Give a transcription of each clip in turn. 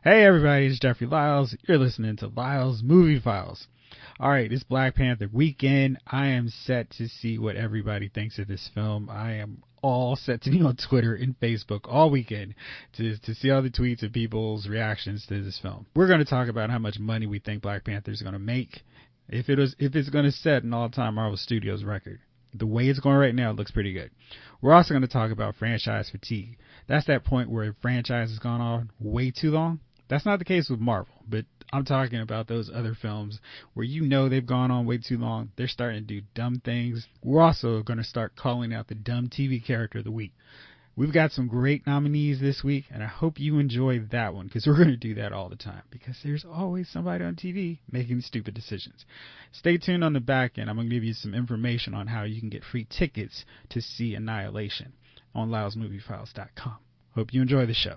Hey everybody, it's Jeffrey Lyles. You're listening to Lyles Movie Files. Alright, it's Black Panther weekend. I am set to see what everybody thinks of this film. I am all set to be on Twitter and Facebook all weekend to see all the tweets of people's reactions to this film. We're going to talk about how much money we think Black Panther is going to make. If it's going to set an all-time Marvel Studios record. The way it's going right now, it looks pretty good. We're also going to talk about franchise fatigue. That's that point where a franchise has gone on way too long. That's not the case with Marvel, but I'm talking about those other films where they've gone on way too long. They're starting to do dumb things. We're also going to start calling out the dumb TV character of the week. We've got some great nominees this week, and I hope you enjoy that one because we're going to do that all the time because there's always somebody on TV making stupid decisions. Stay tuned on the back end. I'm going to give you some information on how you can get free tickets to see Annihilation on LylesMovieFiles.com. Hope you enjoy the show.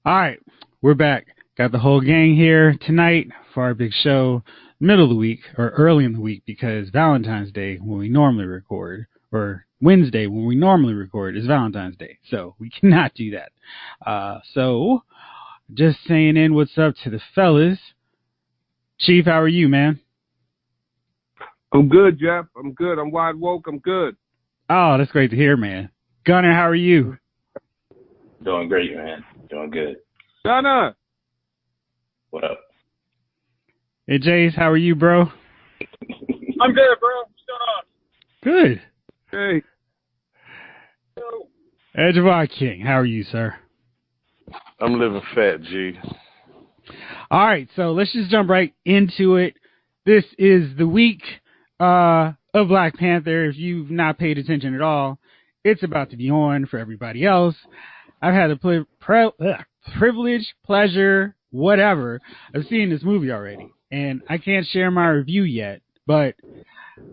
All right, we're back. Got the whole gang here tonight for our big show, middle of the week or early in the week because Valentine's Day when we normally record, or Wednesday when we normally record is Valentine's Day. So we cannot do that. So just saying in what's up to the fellas. Chief, how are you, man? I'm good, Jeff. I'm good. I'm wide woke. I'm good. Oh, that's great to hear, man. Gunner, how are you? Doing great, man. Doing good. Gunner! What up? Hey, Jace, how are you, bro? I'm good, bro. What's going on? Good. Hey. Hey, Javon King, how are you, sir? I'm living fat, G. All right, so let's just jump right into it. This is the week of Black Panther. If you've not paid attention at all, it's about to be on for everybody else. I've had the privilege, pleasure, whatever, of seeing this movie already. And I can't share my review yet, but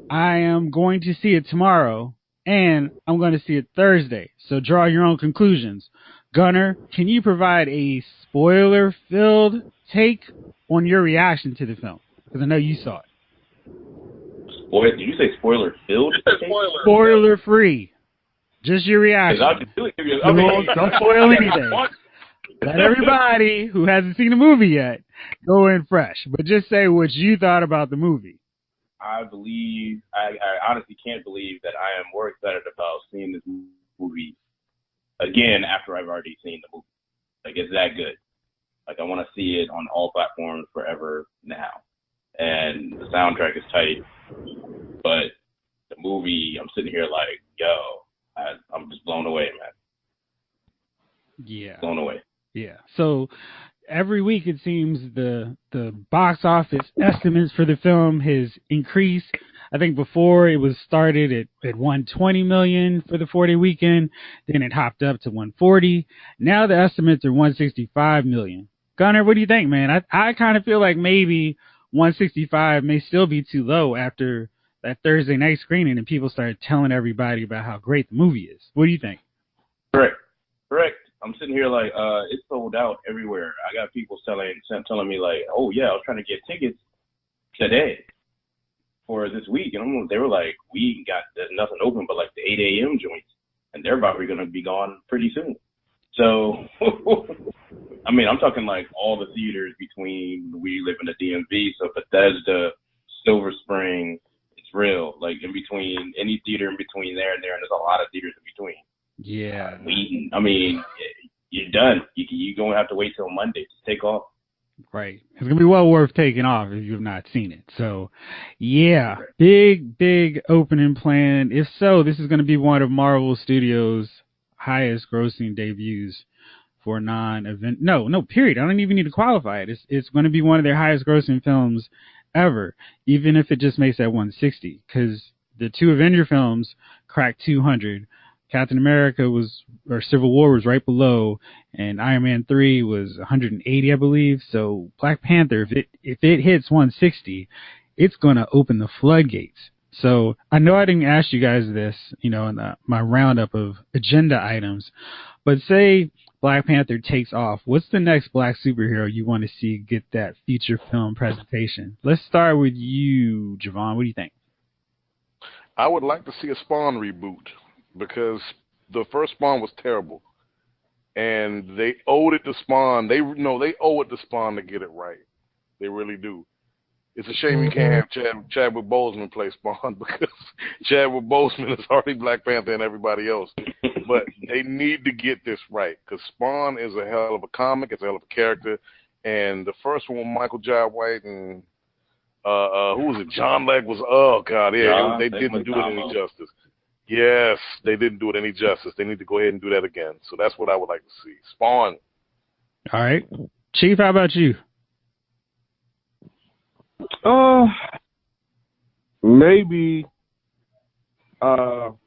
I am going to see it tomorrow, and I'm going to see it Thursday. So draw your own conclusions. Gunner, can you provide a spoiler-filled take on your reaction to the film? Because I know you saw it. Did you say spoiler-filled? Spoiler-free. Just your reaction. Don't spoil anything. Let everybody who hasn't seen the movie yet go in fresh. But just say what you thought about the movie. I honestly can't believe that I am more excited about seeing this movie again after I've already seen the movie. Like, it's that good. Like, I want to see it on all platforms forever now. And the soundtrack is tight. But the movie, I'm sitting here like, yo, I'm just blown away, man. Yeah. Blown away. Yeah. So every week it seems the box office estimates for the film has increased. I think before it was started at 120 million for the 4-day weekend, then it hopped up to 140. Now the estimates are 165 million. Gunner, what do you think, man? I kind of feel like maybe 165 may still be too low after that Thursday night screening and people started telling everybody about how great the movie is. What do you think? Correct. I'm sitting here like, it's sold out everywhere. I got people telling me like, oh yeah, I was trying to get tickets today for this week, and they were like, there's nothing open but like the 8 a.m. joints, and they're probably going to be gone pretty soon. So, I mean, I'm talking like all the theaters between, we live in the DMV, so Bethesda, Silver Spring, it's real. Like in between, any theater in between there and there's a lot of theaters in between. Yeah. You're done. You're going to have to wait till Monday to take off. Right. It's going to be well worth taking off if you've not seen it. So, yeah, big opening plan. If so, this is going to be one of Marvel Studios' highest grossing debuts for non-event. No, period. I don't even need to qualify it. It's going to be one of their highest grossing films ever, even if it just makes that 160, because the two Avenger films cracked 200. Captain America Civil War was right below, and Iron Man 3 was 180, I believe. So Black Panther, if it hits 160, it's going to open the floodgates. So I know I didn't ask you guys this, in my roundup of agenda items, but say Black Panther takes off, what's the next black superhero you want to see get that feature film presentation? Let's start with you, Javon. What do you think? I would like to see a Spawn reboot because the first Spawn was terrible. and they owed it to Spawn. They owe it to Spawn to get it right. They really do. It's a shame you can't have Chadwick Boseman play Spawn because Chadwick Boseman is already Black Panther and everybody else. But they need to get this right because Spawn is a hell of a comic. It's a hell of a character. And the first one, Michael Jai White and who was it? John Legg was. Oh God, yeah, they didn't do it any justice. Yes, they didn't do it any justice. They need to go ahead and do that again. So that's what I would like to see. Spawn. All right, Chief, how about you? Maybe. Well,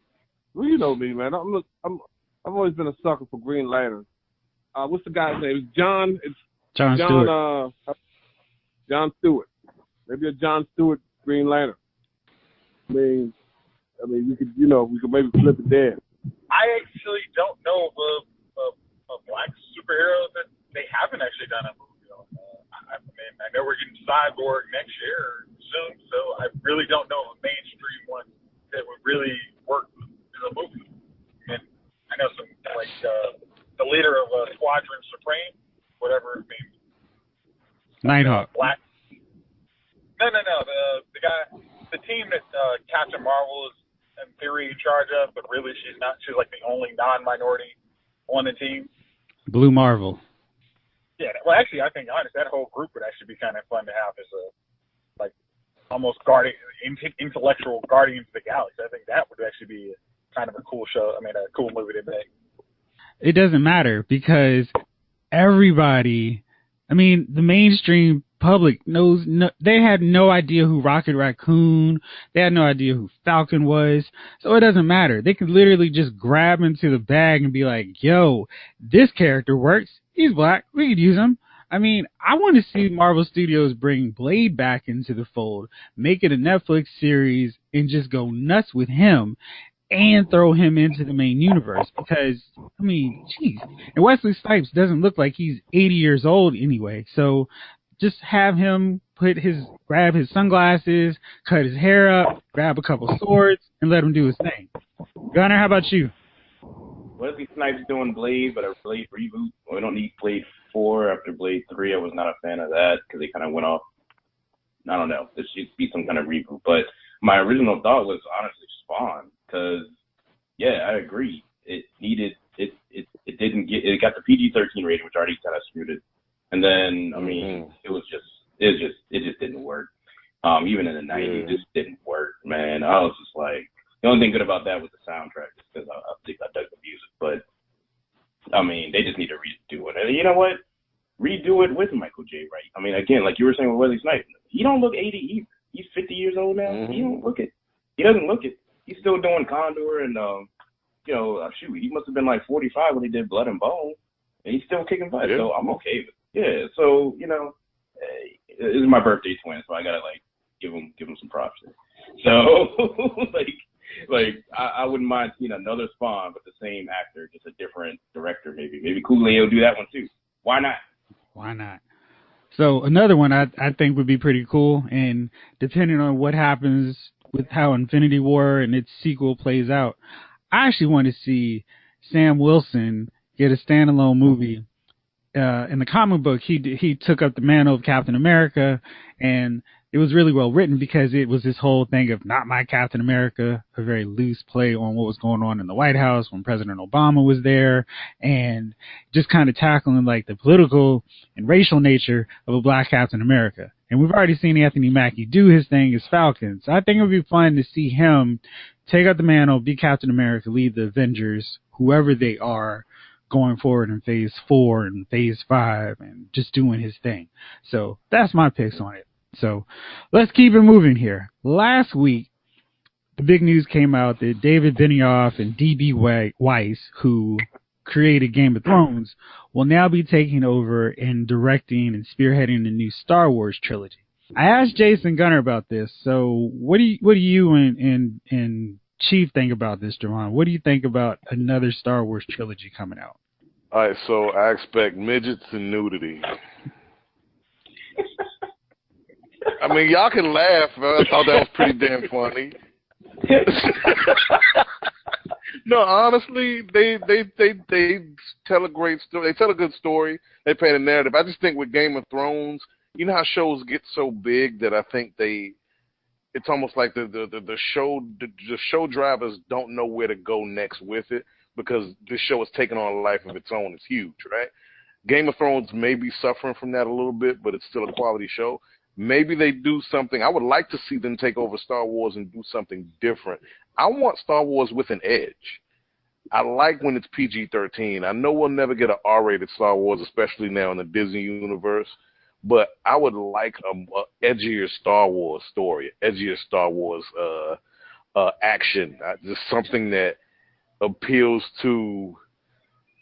you know me, man. I've always been a sucker for Green Lantern. What's the guy's name? It's John. It's John Stewart. John Stewart. Maybe a John Stewart Green Lantern. I mean, we could maybe flip it there. I actually don't know of a black superhero that they haven't actually done a movie on. I mean, I know we're getting Cyborg next year or soon, so I really don't know of a mainstream one that would really work as a movie. And I know some like the leader of Squadron Supreme, whatever it means. Nighthawk. Black. No. The guy, the team that Captain Marvel is in theory in charge of, but really she's not. She's like the only non-minority on the team. Blue Marvel. Yeah, well, actually, I think honestly, that whole group would actually be kind of fun to have as a almost intellectual Guardians of the Galaxy. I think that would actually be kind of a cool show. I mean, a cool movie to make. It doesn't matter because everybody, I mean, the mainstream public knows. They had no idea who Rocket Raccoon. They had no idea who Falcon was. So it doesn't matter. They could literally just grab into the bag and be like, "Yo, this character works. He's black. We could use him." I mean, I want to see Marvel Studios bring Blade back into the fold, make it a Netflix series, and just go nuts with him and throw him into the main universe. Because, I mean, geez. And Wesley Snipes doesn't look like he's 80 years old anyway. So just have him grab his sunglasses, cut his hair up, grab a couple swords, and let him do his thing. Gunnar, how about you? Wesley Snipes doing Blade, but a Blade reboot. Well, we don't need Blade 4 after Blade 3. I was not a fan of that because they kind of went off. I don't know. There should be some kind of reboot. But my original thought was honestly Spawn because, yeah, I agree. It got the PG-13 rating, which already kind of screwed it. And then, I mean, it just didn't work. Even in the 90s, it just didn't work, man. I was just like, the only thing good about that was the soundtrack, just because I think I dug the music. But, I mean, they just need to redo it. And you know what? Redo it with Michael J. Wright. I mean, again, like you were saying with Wesley Snipes, he don't look 80 either. He's 50 years old now. Mm-hmm. He doesn't look it. He's still doing Condor and, shoot, he must have been like 45 when he did Blood and Bone. And he's still kicking butt, so I'm okay with it. Yeah, so, this is my birthday twin, so I gotta, give him some props. So, I wouldn't mind seeing another Spawn with the same actor, just a different director, maybe. Maybe Kool-Aid will do that one, too. Why not? So, another one I think would be pretty cool, and depending on what happens with how Infinity War and its sequel plays out, I actually want to see Sam Wilson get a standalone movie. In the comic book, he took up the mantle of Captain America, and it was really well written because it was this whole thing of not my Captain America, a very loose play on what was going on in the White House when President Obama was there, and just kind of tackling the political and racial nature of a black Captain America. And we've already seen Anthony Mackie do his thing as Falcon, so I think it would be fun to see him take up the mantle, be Captain America, lead the Avengers, whoever they are, going forward in phase 4 and phase 5 and just doing his thing. So that's my picks on it. So let's keep it moving here. Last week, the big news came out that David Benioff and D.B. Weiss, who created Game of Thrones, will now be taking over and directing and spearheading the new Star Wars trilogy. I asked Jason Gunner about this. So what do you and Chief think about this, Jerron? What do you think about another Star Wars trilogy coming out? All right, so I expect midgets and nudity. I mean, y'all can laugh, but I thought that was pretty damn funny. No, honestly, they tell a great story. They tell a good story. They paint a narrative. I just think with Game of Thrones, you know how shows get so big that I think it's almost like the show drivers don't know where to go next with it because this show has taken on a life of its own. It's huge, right? Game of Thrones may be suffering from that a little bit, but it's still a quality show. Maybe they do something. I would like to see them take over Star Wars and do something different. I want Star Wars with an edge. I like when it's PG-13. I know we'll never get an R-rated Star Wars, especially now in the Disney universe, but I would like a edgier Star Wars story, edgier Star Wars action, just something that appeals to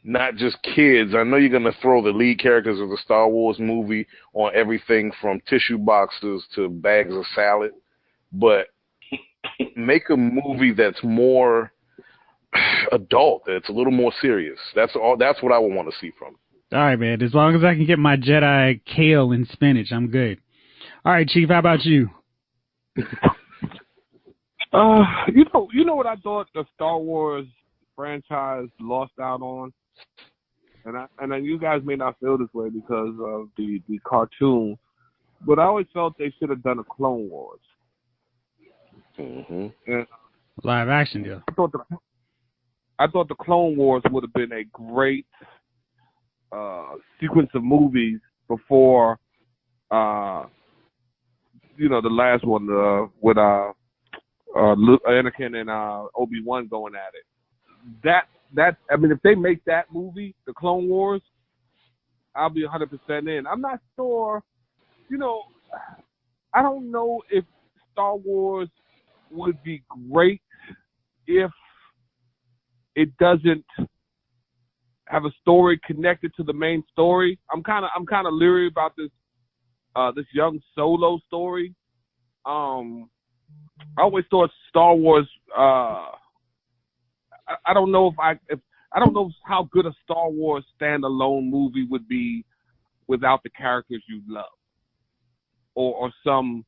not just kids. I know you're going to throw the lead characters of the Star Wars movie on everything from tissue boxes to bags of salad, but make a movie that's more adult, that's a little more serious. That's what I would want to see from it. All right, man. As long as I can get my Jedi kale and spinach, I'm good. All right, Chief, how about you? You know what I thought the Star Wars franchise lost out on? And you guys may not feel this way because of the cartoon, but I always felt they should have done a Clone Wars. Mm-hmm. And Live action deal. I thought the Clone Wars would have been a great sequence of movies before, the last one with Anakin and Obi-Wan going at it. I mean, if they make that movie, the Clone Wars, I'll be 100% in. I'm not sure, I don't know if Star Wars would be great if it doesn't have a story connected to the main story. I'm kind of leery about this young Solo story. I always thought Star Wars. I don't know I don't know how good a Star Wars standalone movie would be without the characters you love, or some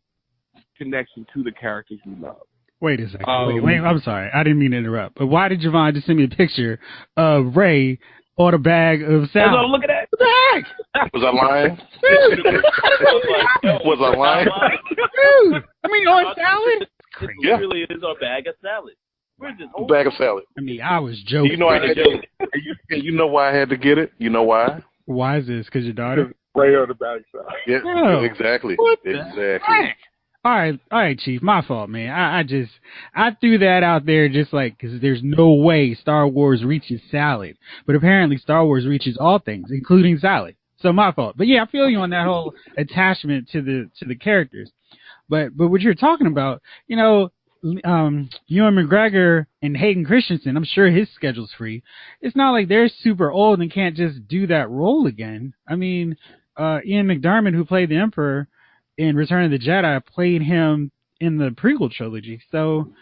connection to the characters you love. Wait a second. Wait, I'm sorry. I didn't mean to interrupt. But why did Javon just send me a picture of Ray on a bag of salad? Oh, look at that. What the heck? Was I lying? Was I lying? Dude, I mean, on salad? It really is a bag of salad. Where's this whole bag of salad? I mean, I was joking. You know I had to, you know why I had to get it? You know why? Why is this? Because your daughter? Ray on the bag of salad. Yeah, Oh, exactly. Exactly. All right, Chief. My fault, man. I threw that out there just like because there's no way Star Wars reaches salad, but apparently Star Wars reaches all things, including salad. So my fault. But yeah, I feel you on that whole attachment to the characters. But what you're talking about, Ewan McGregor and Hayden Christensen, I'm sure his schedule's free. It's not like they're super old and can't just do that role again. I mean, Ian McDiarmid, who played the Emperor in Return of the Jedi, played him in the prequel trilogy. So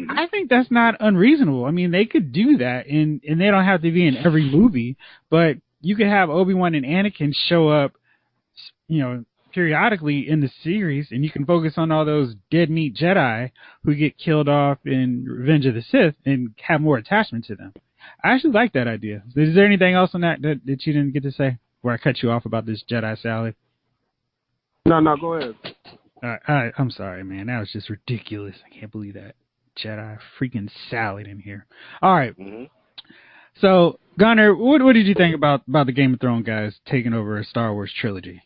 I think that's not unreasonable. I mean, they could do that, and they don't have to be in every movie, but you could have Obi-Wan and Anakin show up, periodically in the series, and you can focus on all those dead meat Jedi who get killed off in Revenge of the Sith and have more attachment to them. I actually like that idea. Is there anything else on that you didn't get to say where I cut you off about this Jedi salad? No, go ahead. All right, I'm sorry, man. That was just ridiculous. I can't believe that. Jedi freaking salad in here. All right. Mm-hmm. So, Gunnar, what did you think about the Game of Thrones guys taking over a Star Wars trilogy?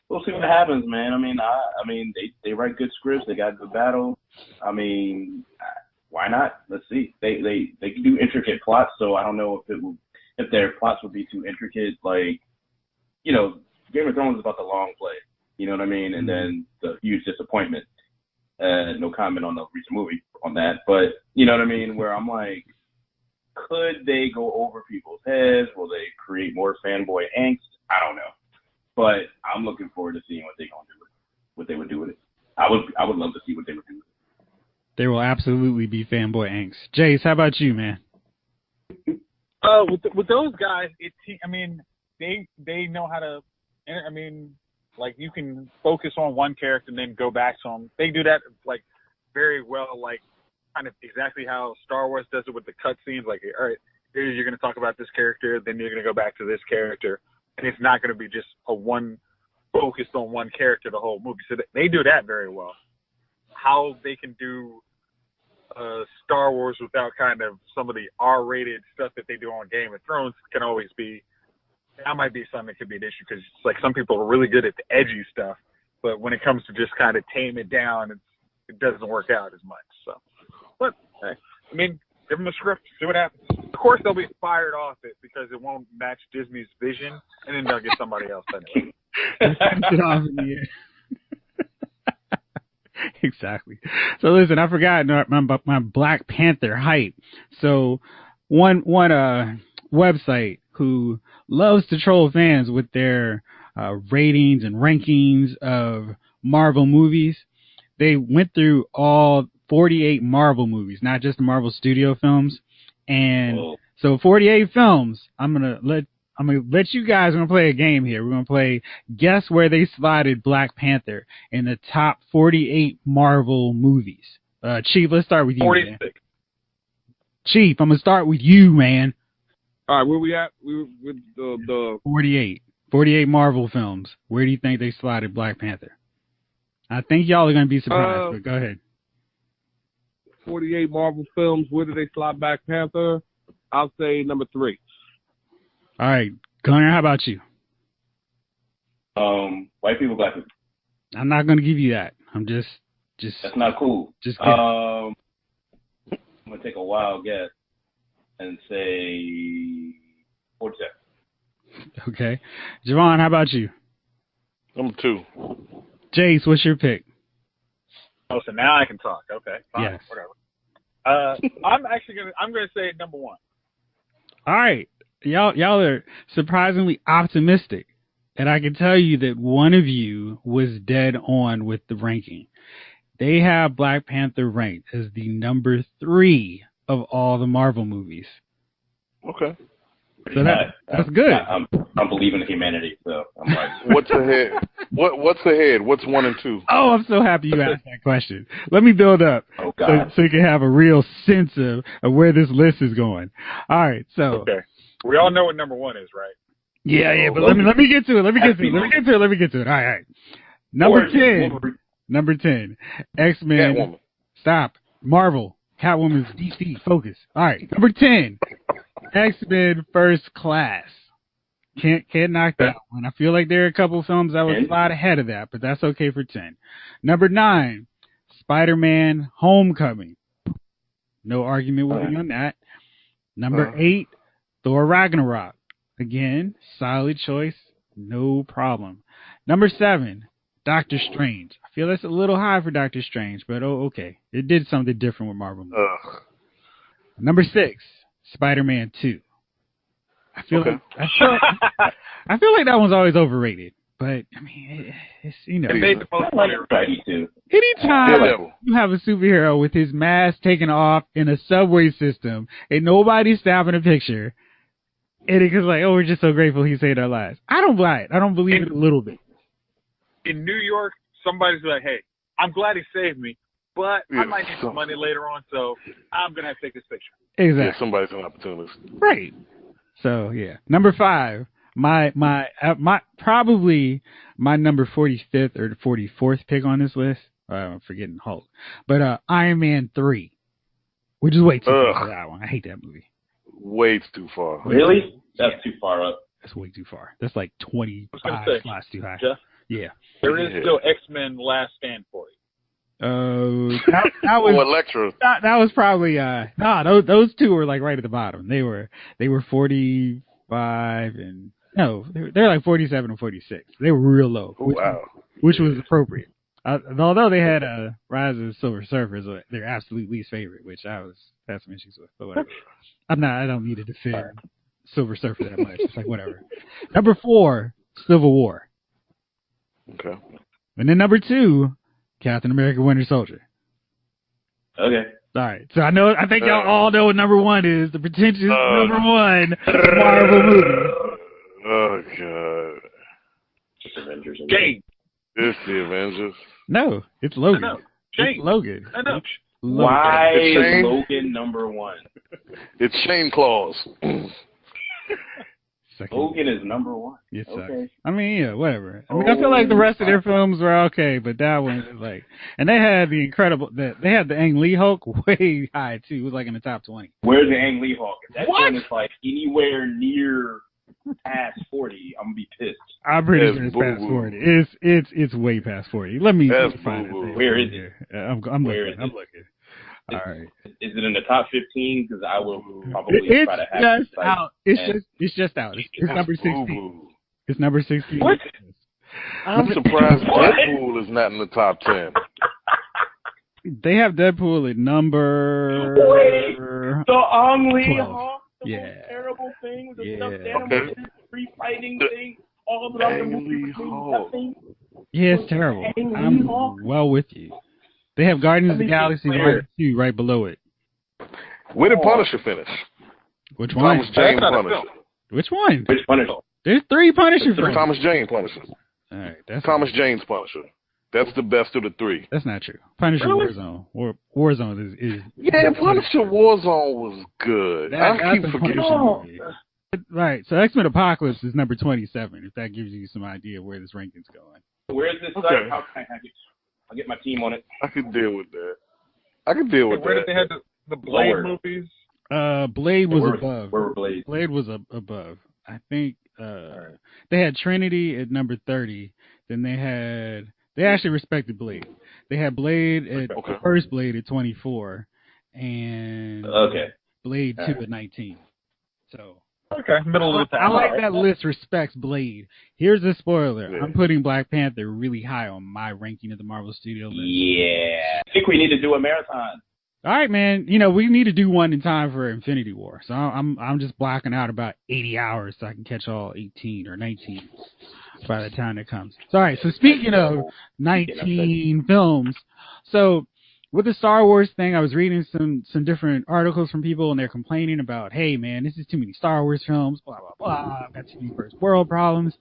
We'll see what happens, man. I mean, they write good scripts. They got good battle. I mean, why not? Let's see. They can do intricate plots. So I don't know if their plots would be too intricate. Like, Game of Thrones is about the long play. You know what I mean? And then the huge disappointment. No comment on the recent movie on that, but you know what I mean? Where I'm like, could they go over people's heads? Will they create more fanboy angst? I don't know. But I'm looking forward to seeing what they would do with it. I would love to see what they would do with it. There will absolutely be fanboy angst. Jace, how about you, man? With those guys, they know how to. I mean, like you can focus on one character and then go back to them. They do that like very well. Like kind of exactly how Star Wars does it with the cutscenes. Like, all right, here you're going to talk about this character, then you're going to go back to this character, and it's not going to be just a one focused on one character the whole movie. So they do that very well. How they can do Star Wars without kind of some of the R-rated stuff that they do on Game of Thrones can always be. That might be something that could be an issue because it's like some people are really good at the edgy stuff, but when it comes to just kind of tame it down, it doesn't work out as much. So, but hey, I mean, give them a script, see what happens. Of course, they'll be fired off it because it won't match Disney's vision, and then they'll get somebody else anyway. It off in the air. Exactly. So listen, I forgot my Black Panther hype. So one website who loves to troll fans with their ratings and rankings of Marvel movies, they went through all 48 Marvel movies, not just the Marvel Studio films. And so 48 films, I'm gonna let you guys, we're gonna play a game here. We're gonna play guess where they slotted Black Panther in the top 48 Marvel movies. Chief, let's start with you. 46. Man. Chief, I'm gonna start with you, man. All right, where we at? We were with the 48 Marvel films. Where do you think they slotted Black Panther? I think y'all are gonna be surprised, but go ahead. 48 Marvel films. Where do they slot Black Panther? I'll say number 3. All right, Gunnar, how about you? White people, black people. I'm not gonna give you that. I'm just. That's not cool. Just kidding. I'm gonna take a wild guess and say 47. Okay, Javon, how about you? Number 2. Jace, what's your pick? Oh, so now I can talk. Okay, fine, Yes. whatever. I'm gonna say number 1. All right, y'all are surprisingly optimistic, and I can tell you that one of you was dead on with the ranking. They have Black Panther ranked as the number 3 of all the Marvel movies. Okay. So that's good. I'm believing in humanity, so I'm like, What's ahead? What's ahead? What's 1 and 2? Oh, I'm so happy you asked that question. Let me build up oh god. so you can have a real sense of where this list is going. All right, so Okay, we all know what number 1 is, right? yeah, but let me get to it. Let me get to it. All right. Number 10, X-Men. Catwoman. Stop. Marvel. Catwoman's DC. Focus. All right. Number 10, X-Men First Class. Can't knock that one. I feel like there are a couple films that would slide ahead of that, but that's okay for 10. Number 9, Spider-Man Homecoming. No argument with me on that. Number 8, Thor Ragnarok. Again, solid choice. No problem. Number 7, Doctor Strange. I feel that's a little high for Doctor Strange, but okay. It did something different with Marvel movies. Number 6, Spider-Man 2. I feel like that one's always overrated, but I mean, it's It made the most money. anytime you have a superhero with his mask taken off in a subway system and nobody's snapping a picture, and it's like, oh, we're just so grateful he saved our lives. I don't buy it. I don't believe it a little bit. In New York, somebody's like, hey, I'm glad he saved me, but I might need some money later on, so I'm going to have to take this picture. Exactly. Yeah, somebody's an opportunist. Right. So, yeah. Number 5, my probably my number 45th or 44th pick on this list. I'm forgetting Hulk. But Iron Man 3, which is way too far for that one. I hate that movie. Way too far. Really? That's too far up. That's way too far. That's like 25 slots too high. Jeff, Yeah. there is still X-Men Last Stand for you. That was Electra. that was probably those two were like right at the bottom. They were 45 and no, they're like 47 and 46. They were real low. Which was appropriate. Although they had Rise of the Silver Surfer as their absolute least favorite, which I had some issues with. But whatever. I don't need to defend Silver Surfer that much. It's like whatever. Number 4, Civil War. Okay. And then number 2, Captain America: Winter Soldier. Okay. All right. So I think y'all all know what number 1 is. The pretentious number 1 Marvel movie. Oh god. Just Avengers. Jane. It's the Avengers. No, it's Logan. I know. Jane. It's Logan. I know. Why It's is Shane. Logan number one? It's Shane Claus. Second. Logan is number one. It sucks. Okay. I mean, yeah, whatever. I mean, I feel like the rest of their films were okay, but that one is like, and they had the incredible, they had the Ang Lee Hulk way high too. It was like in the top 20. Where's the Ang Lee Hawk? If that What? one is like anywhere near past 40, I'm gonna be pissed. I'm pretty That's sure it's past boo-boo. 40. It's way past 40. Let me That's find boo-boo. it. Where is it? I'm Where looking. is I'm it? looking. All right. Is it in the top 15? Because I will probably It's try to have just it, like, out. It's just out. It's That's number 16. boo-boo. It's number 16. What? I'm surprised What? Deadpool is not in the top 10. They have Deadpool at number. Wait. The Ang Lee 12. Hawk, the Yeah. most terrible thing, the Yeah. stuffed animal, Okay. the free fighting thing, all of the other Ang movies Lee mean Hawk. nothing. Yeah, it's terrible. Ang Lee I'm Hawk. well with you. They have Guardians of Let the me be Galaxy clear. 1 and 2 right below it. Where did Punisher finish? Which one? Thomas Jane That's not a Punisher. film. Which one? Which Punisher? There's 3 Punisher films. Thomas Jane Punisher. All right, that's Thomas Jane's Punisher. That's the best of the 3. That's not true. Punisher Really? Warzone. Warzone is Yeah, Punisher Warzone was good. I that's keep a forgetting. Punisher Oh. movie. Right. So X-Men Apocalypse is number 27. If that gives you some idea of where this ranking's going. Where's this Okay. site? How can I have it? I'll get my team on it. I could deal with that. I could deal with Where did that. they have the Blade Lower. movies? Blade was Where above. were Blade? Blade was above. I think they had Trinity at number 30. Then they actually respected Blade. They had Blade at Okay. the first Blade at 24, and Okay. Blade 2 Alright. at 19. So Okay, middle of the I pack. like that list respects Blade. Here's a spoiler. Yeah. I'm putting Black Panther really high on my ranking of the Marvel Studio list. Yeah. I think we need to do a marathon. All right, man. You know, we need to do one in time for Infinity War. So I'm just blocking out about 80 hours so I can catch all 18 or 19 by the time it comes. So, all right. So speaking of 19 films, so with the Star Wars thing, I was reading some different articles from people, and they're complaining about, hey, man, this is too many Star Wars films, blah, blah, blah. I've got too many first world problems.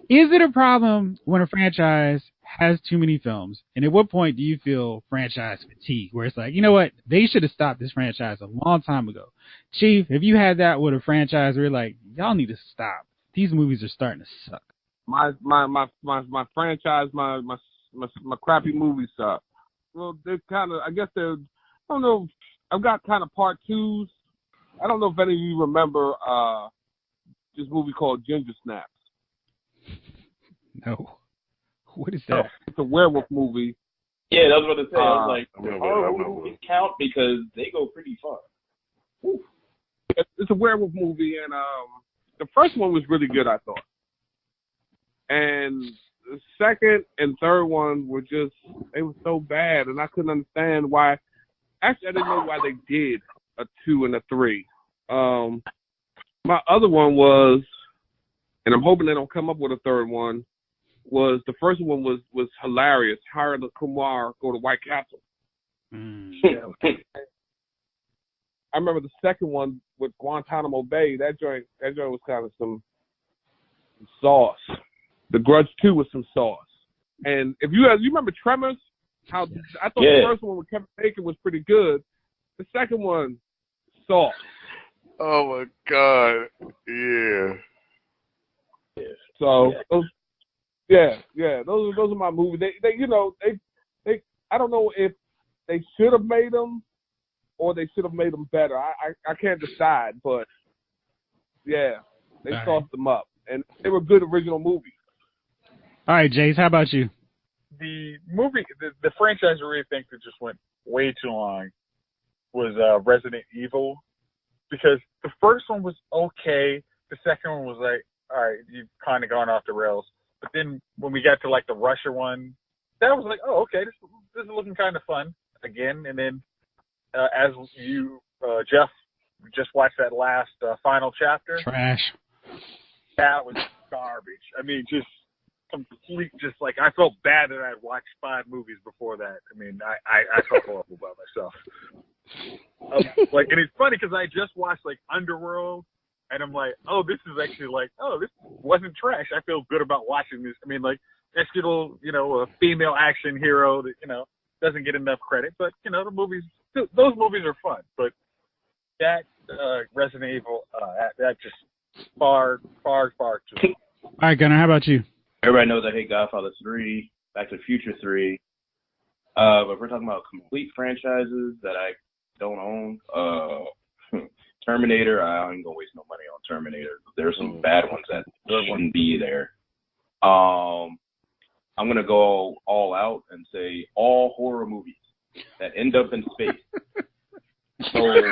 Is it a problem when a franchise has too many films? And at what point do you feel franchise fatigue, where it's like, you know what, they should have stopped this franchise a long time ago? Chief, have you had that with a franchise where you're like, y'all need to stop? These movies are starting to suck. My franchise, my crappy movies suck. Well, they're kind of, I guess they're, I don't know, I've got kind of part 2s. I don't know if any of you remember this movie called Ginger Snaps. No. What is that? It's a werewolf movie. Yeah, that's what it said. I was like, I remember horror that. movies count because they go pretty far. It's a werewolf movie, and the first one was really good, I thought. And the second and third one were just, they were so bad, and I couldn't understand why. Actually, I didn't know why they did a 2 and a 3. My other one was, and I'm hoping they don't come up with a third one, was the first one was hilarious. Harold Kumar go to White Castle. I remember the second one with Guantanamo Bay. That joint was kind of some sauce. The Grudge 2 was some sauce. And if you remember Tremors, how I thought the first one with Kevin Bacon was pretty good. The second one, sauce. Oh my God! Yeah. So those are my movies. They I don't know if they should have made them or they should have made them better. I can't decide, but yeah, they sauced them up, and they were good original movies. All right, Jace, how about you? The movie, the franchise I really think that just went way too long was Resident Evil, because the first one was okay. The second one was like, all right, you've kind of gone off the rails. But then when we got to like the Russia one, that was like, oh, okay, this is looking kind of fun again. And then as you, Jeff, just watched that last final chapter. Trash. That was garbage. I mean, just complete, just like, I felt bad that I'd watched 5 movies before that. I mean, I felt horrible about myself. And it's funny because I just watched like Underworld, and I'm like, oh, this is actually like, oh, this wasn't trash. I feel good about watching this. I mean, like, this little, a female action hero that, doesn't get enough credit. But those movies are fun. But that Resident Evil, that just far too. All right, Gunnar, how about you? Everybody knows I hate Godfather 3, Back to the Future 3. But if we're talking about complete franchises that I don't own, Terminator, I ain't gonna waste no money on Terminator. There's some bad ones that shouldn't be there. I'm gonna go all out and say all horror movies that end up in space. So wait.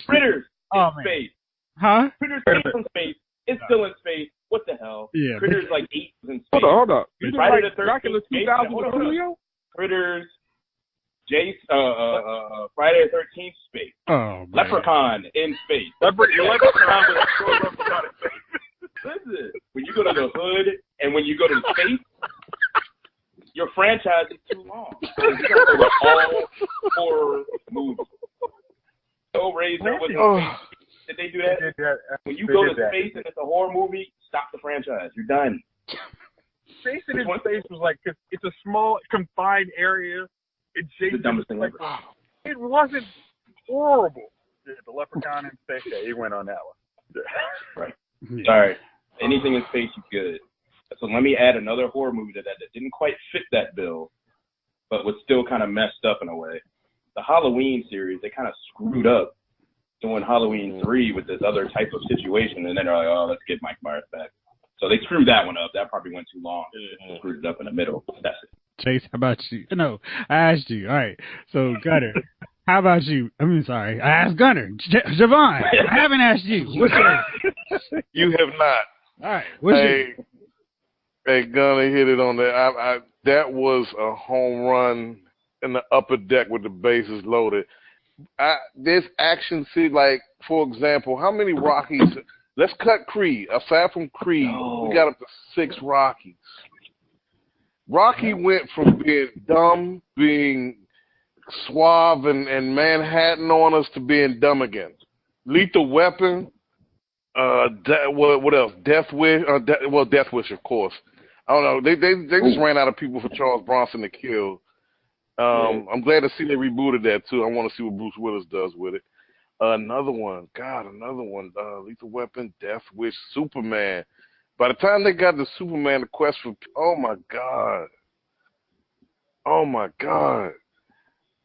Critters in man. space. Huh? Critters came from space. It's still in space. What the hell? Yeah. Critters like 8 was in space. Hold on. You didn't Friday like the 13th Dracula space. 2000 Hold on. Julio? Critters, Friday the 13th space. Oh, man. Leprechaun in space. Leprechaun with a short Leprechaun in space. Listen, when you go to the hood and when you go to space, your franchise is too long. So we got to all horror movies. Hellraiser was in space. Did they do that? When you go to space and it's a horror movie, stop the franchise. You're done. Jason in space was like, it's a small, confined area. The dumbest thing ever. It wasn't horrible. Yeah, the Leprechaun in space, yeah, he went on that one. Right. All right. Anything in space is good. So let me add another horror movie to that didn't quite fit that bill, but was still kind of messed up in a way. The Halloween series, they kind of screwed up doing Halloween 3 with this other type of situation, and then they're like, oh, let's get Mike Myers back. So they screwed that one up. That probably went too long. Screwed it up in the middle. That's it. Chase, how about you? No, I asked you. All right. So, Gunnar, how about you? Sorry. I asked Gunnar. Javon, I haven't asked you. What's yours? You have not. All right. What's yours? Hey, Gunnar hit it on that. That was a home run in the upper deck with the bases loaded. This action scene, like, for example, how many Rockies? Let's cut Creed. Aside from Creed, we got up to 6 Rockies. Rocky went from being dumb, being suave and Manhattan on us to being dumb again. Lethal Weapon, what else? Death Wish, Death Wish, of course. I don't know. They just ran out of people for Charles Bronson to kill. I'm glad to see they rebooted that too. I want to see what Bruce Willis does with it. Another one. Lethal Weapon, Death Wish, Superman. By the time they got the Superman, the quest for, oh my God.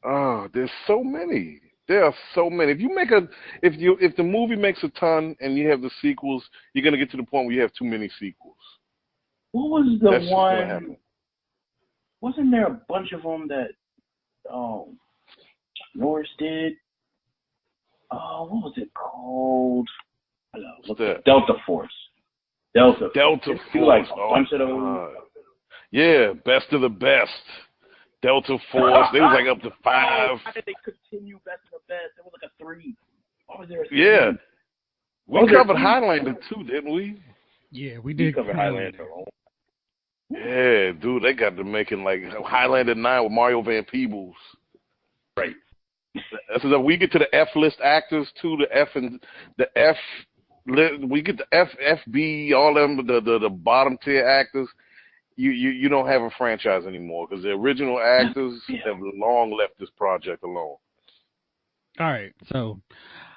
Oh, there's so many. There are so many. If the movie makes a ton and you have the sequels, you're gonna get to the point where you have too many sequels. What was the one? Wasn't there a bunch of them that Norris did? What was it called? Delta Force. Delta Force. Like a bunch of those. Yeah, best of the best. Delta Force. They was like up to 5. How did they continue best of the best? It was like a 3. Why was there a 3? Yeah. We covered Highlander too, didn't we? Yeah, we did cover Highlander. Yeah, dude, they got to making like Highlander 9 with Mario Van Peebles. Right. So we get to the F-list actors too, we get the FB, all them, the bottom tier actors. You don't have a franchise anymore because the original actors have long left this project alone. All right, so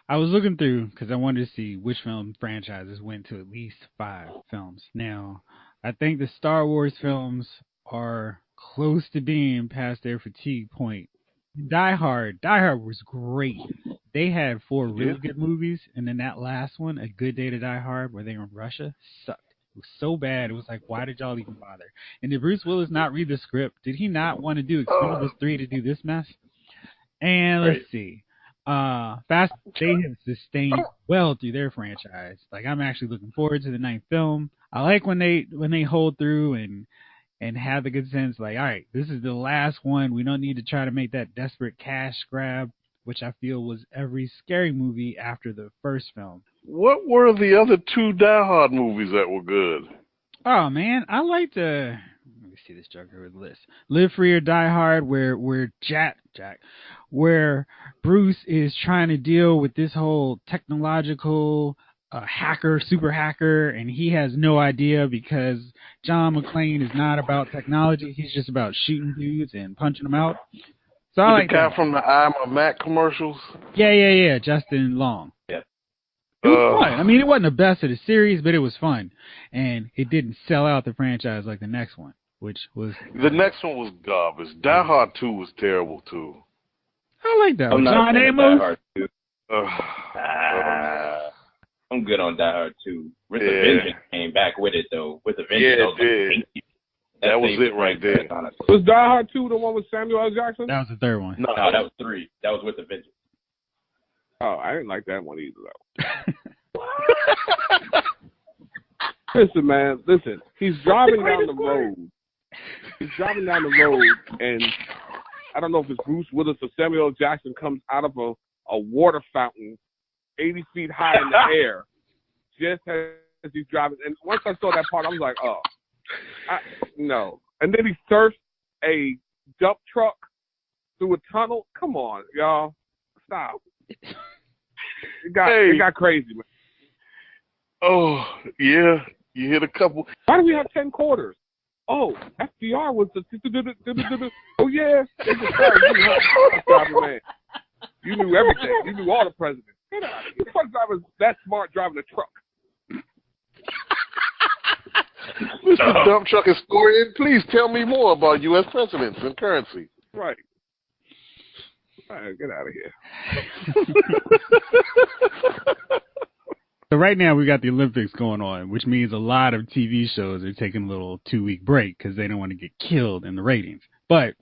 I was looking through because I wanted to see which film franchises went to at least 5 films. Now, I think the Star Wars films are close to being past their fatigue point. Die Hard was great. They had 4 really good movies, and then that last one, A Good Day to Die Hard, where they were in Russia, sucked. It was so bad. It was like, why did y'all even bother? And did Bruce Willis not read the script? Did he not want to do Expendables 3 to do this mess? And let's see. Fast, they have sustained well through their franchise. Like, I'm actually looking forward to the 9th film. I like when they hold through and have the good sense, like, all right, this is the last one. We don't need to try to make that desperate cash grab, which I feel was every scary movie after the first film. What were the other 2 Die Hard movies that were good? Oh, man, I liked let me see this Joker with list. Live Free or Die Hard, where where Bruce is trying to deal with this whole technological hacker, super hacker, and he has no idea because John McClane is not about technology. He's just about shooting dudes and punching them out. So I like the guy that. from the I'm a Mac commercials. Yeah. Justin Long. Yeah. It was fun. I mean, it wasn't the best of the series, but it was fun, and it didn't sell out the franchise like the next one, which was The next one was garbage. Die Hard 2 was terrible too. I like that one. I'm not John a fan of Die Amos. Hard 2. I'm good on Die Hard 2. With the Vengeance came back with it though. With the Vengeance, Yeah, I was like, it thank you. That was it right there. Was Die Hard 2 the one with Samuel L. Jackson? That was the third one. No, that was 3. That was with the Vengeance. Oh, I didn't like that one either, though. Listen, man, listen. He's driving down the road. And I don't know if it's Bruce Willis or Samuel L. Jackson comes out of a water fountain 80 feet high in the air just as he's driving. And once I saw that part, I was like, oh, no. And then he surfs a dump truck through a tunnel. Come on, y'all. Stop. It got crazy, man. Oh, yeah. You hit a couple. Why do we have 10 quarters? Oh, FDR was the... Oh, yeah. Man. You knew everything. You knew all the presidents. The truck driver was that smart driving a truck. Mr. Dump Truck Historian, please tell me more about U.S. presidents and currency. Right. All right, get out of here. So right now we got the Olympics going on, which means a lot of TV shows are taking a little 2-week break because they don't want to get killed in the ratings. But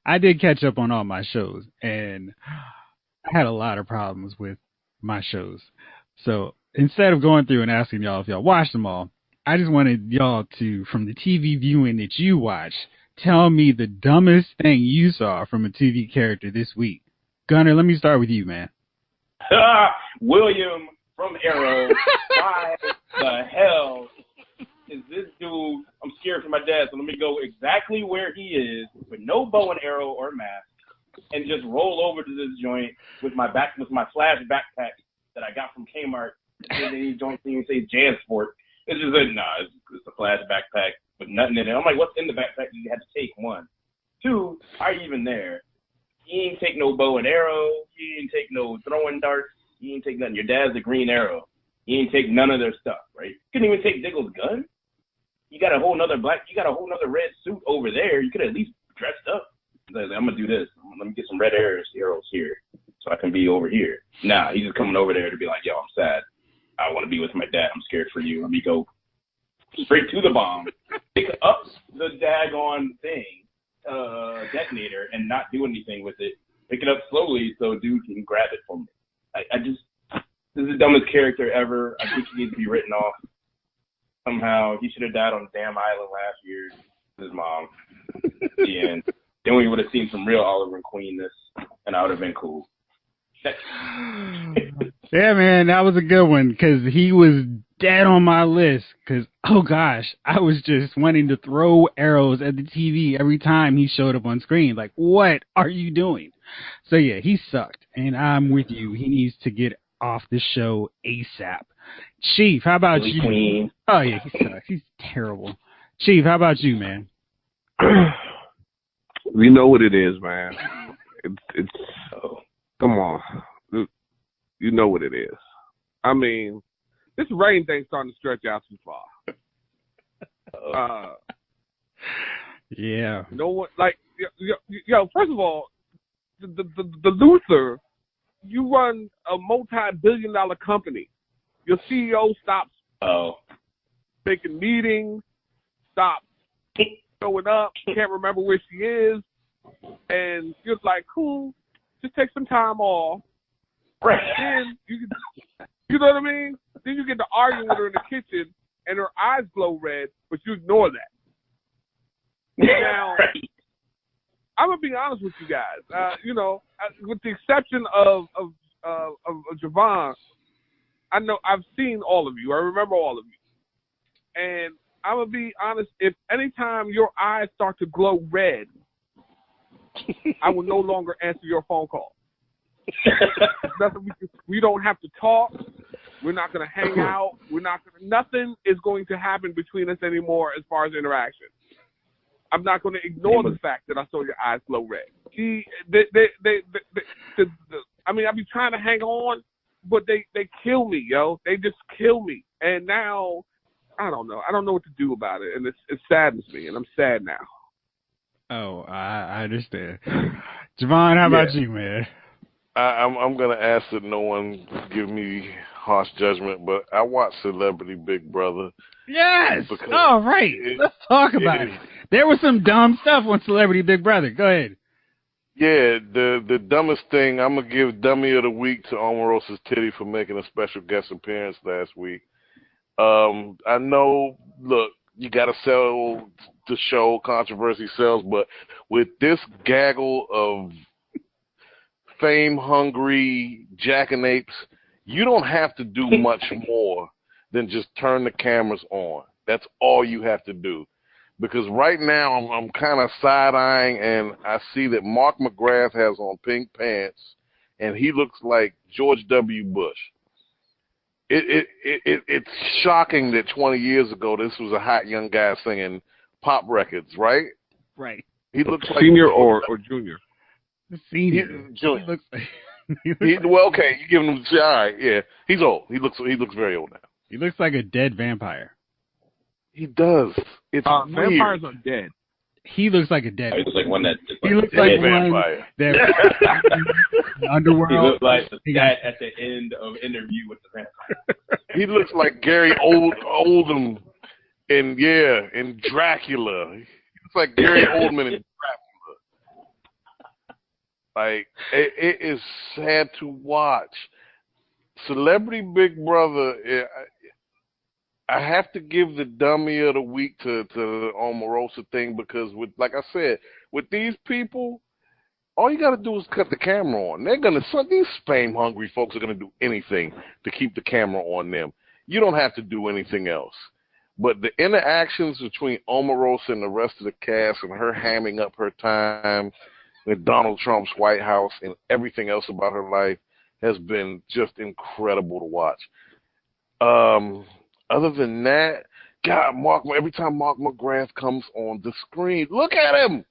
I did catch up on all my shows, and I had a lot of problems with my shows. So instead of going through and asking y'all if y'all watched them all, I just wanted y'all to, from the TV viewing that you watched, tell me the dumbest thing you saw from a TV character this week. Gunner, let me start with you, man. William from Arrow. Why the hell is this dude? I'm scared for my dad, so let me go exactly where he is with no bow and arrow or mask, and just roll over to this joint with my Flash backpack that I got from Kmart. And then he don't even say JanSport. It's just it's a Flash backpack with nothing in it. I'm like, what's in the backpack? You had to take one. 2, are you even there? He ain't take no bow and arrow. He ain't take no throwing darts. He ain't take nothing. Your dad's a Green Arrow. He ain't take none of their stuff, right? Couldn't even take Diggle's gun. You got a whole nother red suit over there. You could at least dressed up. Like, I'm gonna do this. Let me get some red arrows here so I can be over here. Nah, he's just coming over there to be like, yo, I'm sad. I want to be with my dad. I'm scared for you. Let me go straight to the bomb, pick up the daggone thing, detonator, and not do anything with it. Pick it up slowly so dude can grab it for me. This is the dumbest character ever. I think he needs to be written off somehow. He should have died on the damn island last year with his mom. The end. Then we would have seen some real Oliver Queenness, and I would have been cool. Yeah, man, that was a good one because he was dead on my list because, oh gosh, I was just wanting to throw arrows at the TV every time he showed up on screen. Like, what are you doing? So, yeah, he sucked, and I'm with you. He needs to get off the show ASAP. Chief, how about you? Queen. Oh, yeah, he sucks. He's terrible. Chief, how about you, man? You know what it is, man. It's come on. You know what it is. I mean, this rain thing's starting to stretch out too far. Yeah. You know what? Like, first of all, the Luther, you run a multi-billion-dollar company. Your CEO stops taking meetings, stops showing up, can't remember where she is, and you're like, cool, just take some time off. Right. Then you know what I mean? Then you get to arguing with her in the kitchen, and her eyes glow red, but you ignore that. Now, right. I'm gonna be honest with you guys. With the exception of Javon, I know I've seen all of you. I remember all of you, and I'm gonna be honest. If anytime your eyes start to glow red, I will no longer answer your phone call. We don't have to talk. We're not going to hang out. Nothing is going to happen between us anymore as far as interaction. I'm not going to ignore the fact that I saw your eyes glow red. I mean, I be trying to hang on, but they kill me, yo. They just kill me. And now, I don't know. I don't know what to do about it. And it saddens me, and I'm sad now. Oh, I understand. Javon, how about you, man? I'm gonna ask that no one give me harsh judgment, but I watched Celebrity Big Brother. Yes. All right. Let's talk about it. There was some dumb stuff on Celebrity Big Brother. Go ahead. Yeah, the dumbest thing, I'm gonna give Dummy of the Week to Omarosa's Titty for making a special guest appearance last week. I know. Look, you gotta sell the show. Controversy sells, but with this gaggle of fame-hungry jackanapes, you don't have to do much more than just turn the cameras on. That's all you have to do. Because right now I'm kind of side-eyeing, and I see that Mark McGrath has on pink pants, and he looks like George W. Bush. It's shocking that 20 years ago this was a hot young guy singing pop records, right? Right. He looks like senior or junior. Senior. Junior. He looks like. Well, okay, you give him. All right, yeah, he's old. He looks very old now. He looks like a dead vampire. He does. It's weird. Vampires are dead. He looks like a dead. He looks like one that. He looks like one vampire. that underworld. He looks like the guy at the end of Interview with the Vampire. He looks like Gary Oldman in Dracula. He looks like Gary Oldman in Dracula. Like, it is sad to watch. Celebrity Big Brother, I have to give the Dummy of the Week to the Omarosa thing, because with, like I said, with these people, all you got to do is cut the camera on. These fame hungry folks are gonna do anything to keep the camera on them. You don't have to do anything else. But the interactions between Omarosa and the rest of the cast, and her hamming up her time with Donald Trump's White House and everything else about her life, has been just incredible to watch. Other than that, God, every time Mark McGrath comes on the screen, look at him!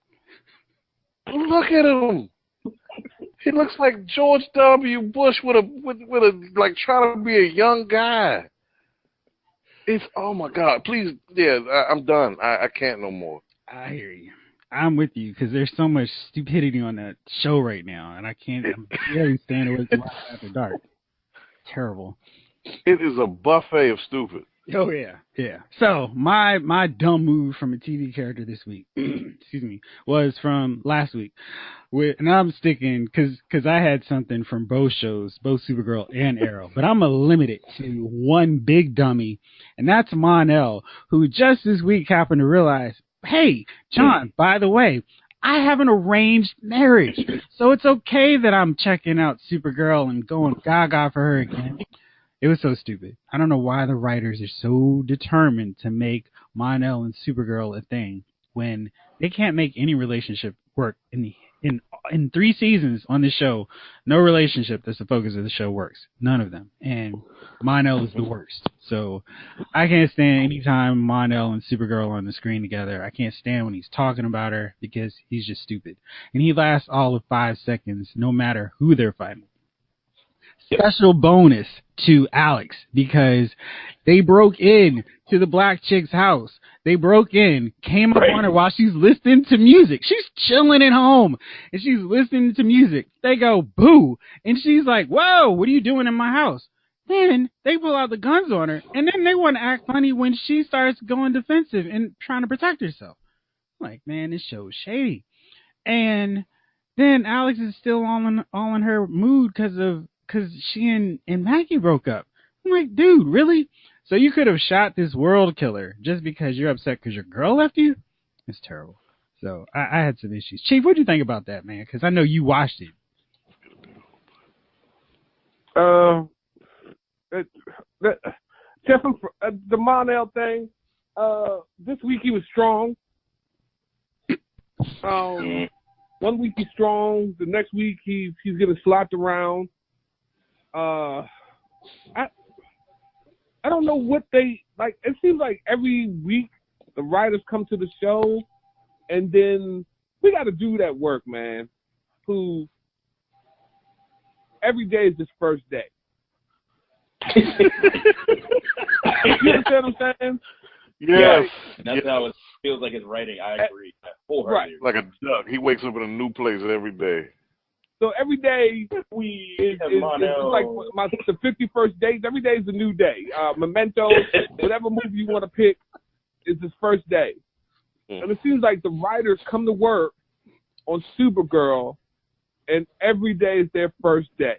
Look at him! He looks like George W. Bush with a like trying to be a young guy. It's, oh my God! Please, yeah, I'm done. I can't no more. I hear you. I'm with you, because there's so much stupidity on that show right now, and I'm barely staying awake after dark. Terrible. It is a buffet of stupid. Oh yeah, yeah. So my dumb move from a TV character this week, excuse me, was from last week. And I'm sticking because I had something from both shows, both Supergirl and Arrow, but I'm gonna limit it to one big dummy, and that's Mon-El, who just this week happened to realize, hey, John, by the way, I have an arranged marriage, so it's okay that I'm checking out Supergirl and going gaga for her again. It was so stupid. I don't know why the writers are so determined to make Mon-El and Supergirl a thing when they can't make any relationship work in 3 seasons on this show. No relationship that's the focus of the show works. None of them. And Mon-El is the worst. So I can't stand any time Mon-El and Supergirl are on the screen together. I can't stand when he's talking about her, because he's just stupid. And he lasts all of 5 seconds no matter who they're fighting. Special bonus to Alex, because they broke in to the black chick's house. They broke in, came up on her while she's listening to music. She's chilling at home, and she's listening to music. They go, boo. And she's like, whoa, what are you doing in my house? Then they pull out the guns on her, and then they want to act funny when she starts going defensive and trying to protect herself. I'm like, man, this show is shady. And then Alex is still all in her mood because she and Maggie broke up. I'm like, dude, really? So you could have shot this world killer just because you're upset because your girl left you? It's terrible. So I had some issues. Chief, what do you think about that, man? Because I know you watched it. Jeff, the Mon-El thing, this week he was strong. 1 week he's strong. The next week he's getting slapped around. I don't know what they like. It seems like every week the writers come to the show, and then we got to do that work, man. Who every day is his first day. You understand what I'm saying? Yes. That's how it feels like it's writing. I agree. Wholeheartedly. Like a duck. He wakes up in a new place every day. So every day is like the 51st date. Every day is a new day. Memento, whatever movie you want to pick, is his first day. And it seems like the writers come to work on Supergirl, and every day is their first day.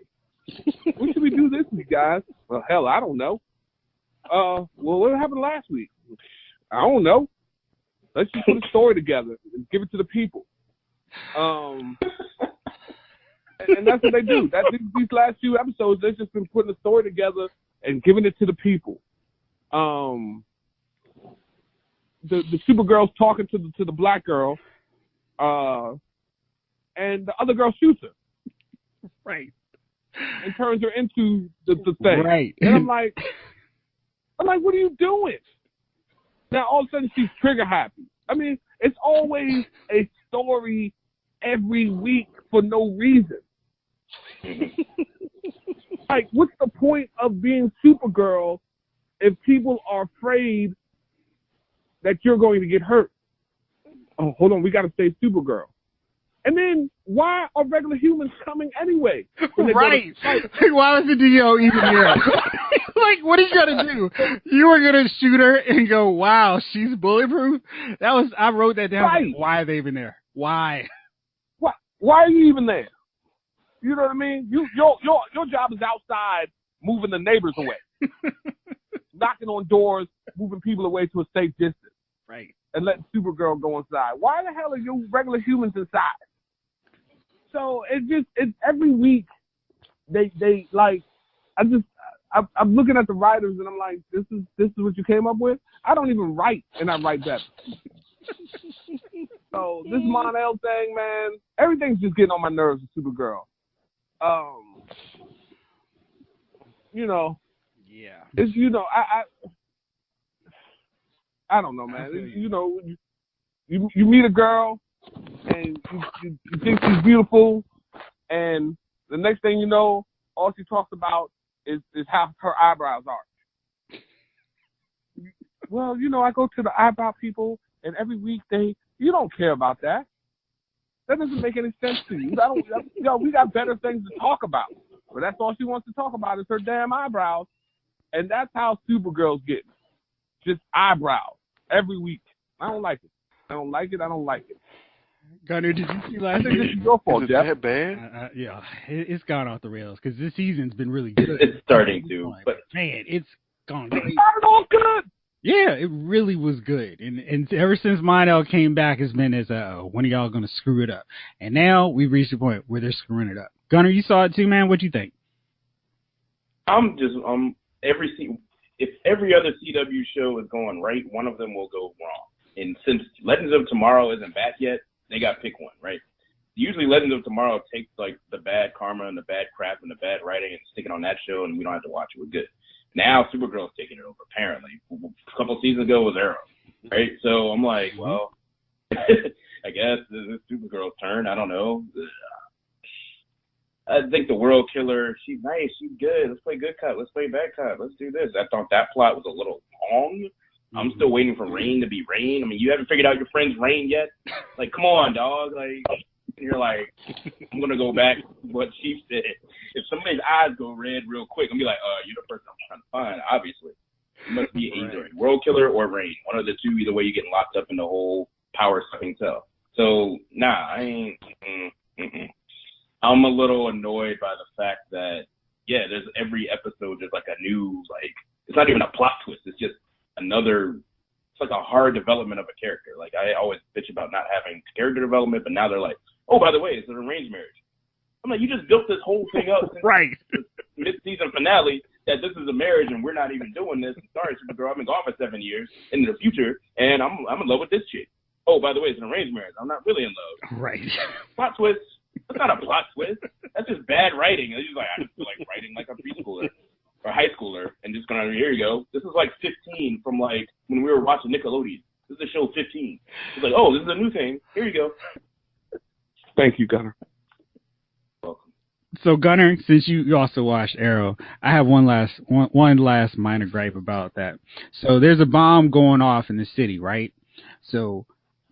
What should we do this week, guys? Well, hell, I don't know. Well, what happened last week? I don't know. Let's just put a story together and give it to the people. And that's what they do. These last few episodes, they've just been putting a story together and giving it to the people. The Supergirl's talking to the black girl, and the other girl shoots her. Right. And turns her into the thing. Right. And I'm like, what are you doing? Now all of a sudden she's trigger happy. I mean, it's always a story every week for no reason. Like, what's the point of being Supergirl if people are afraid that you're going to get hurt? Oh, hold on, we got to stay Supergirl. And then, why are regular humans coming anyway? Right. Why was the DO even here? Like, what are you going to do? You were going to shoot her and go, wow, she's bulletproof? I wrote that down. Right. Like, why are they even there? Why? Why are you even there? You know what I mean? Your job is outside moving the neighbors away. Knocking on doors, moving people away to a safe distance. Right. And letting Supergirl go inside. Why the hell are you regular humans inside? So it's every week they like I'm looking at the writers and I'm like, this is what you came up with? I don't even write, and I write better. So this Mon-El thing, man, everything's just getting on my nerves with Supergirl. Yeah. It's I don't know, man. You meet a girl and you think she's beautiful, and the next thing you know, all she talks about is how her eyebrows are. Well, I go to the eyebrow people, and every week you don't care about that. That doesn't make any sense to you. We got better things to talk about. But that's all she wants to talk about is her damn eyebrows. And that's how Supergirl's getting. Just eyebrows every week. I don't like it. I don't like it. Gunner, did you see last week? This is your fault, Jeff. That bad? Yeah, it's gone off the rails because this season's been really good. It's starting to, but man, it's gone great. It started off good. Yeah, it really was good, and ever since Mon-El came back, it's been as when are y'all gonna screw it up? And now we've reached the point where they're screwing it up. Gunner, you saw it too, man. What you think? If every other CW show is going right, one of them will go wrong. And since Legends of Tomorrow isn't back yet, they got to pick one, right? Usually Legends of Tomorrow takes like the bad karma and the bad crap and the bad writing and stick it on that show, and we don't have to watch it. We're good. Now Supergirl's taking it over, apparently. A couple seasons ago was Arrow, right? So I'm like, well, I guess this is Supergirl's turn. I don't know. I think the World Killer, she's nice, she's good. Let's play good cop. Let's play bad cop. Let's do this. I thought that plot was a little long. I'm still waiting for Rain to be Rain. I mean, you haven't figured out your friend's Rain yet? Like, come on, dog. Like, you're like, I'm going to go back to what she said. If somebody's eyes go red real quick, I'm going to be like, you're the person I'm trying to find, obviously. It must be either World Killer or Rain. One of the two, either way, you're getting locked up in the whole power-sucking cell. So, I ain't, I'm a little annoyed by the fact that, there's every episode, there's like a new, like, it's not even a plot twist. It's just it's like a hard development of a character. Like, I always bitch about not having character development, but now they're like, oh, by the way, it's an arranged marriage. I'm like, you just built this whole thing up Right. The mid-season finale that this is a marriage and we're not even doing this. Sorry, Supergirl, I've been gone for 7 years into the future, and I'm in love with this chick. Oh, by the way, it's an arranged marriage. I'm not really in love. Right. Plot twist. That's not a plot twist. That's just bad writing. It's just like, I just feel like writing like a preschooler. or high schooler and just going, here you go. This is like 15 from like when we were watching Nickelodeon. This is the show 15. It's like, oh, this is a new thing. Here you go. Thank you, Gunner. Welcome. So Gunner, since you also watched Arrow, I have one last minor gripe about that. So there's a bomb going off in the city, right? So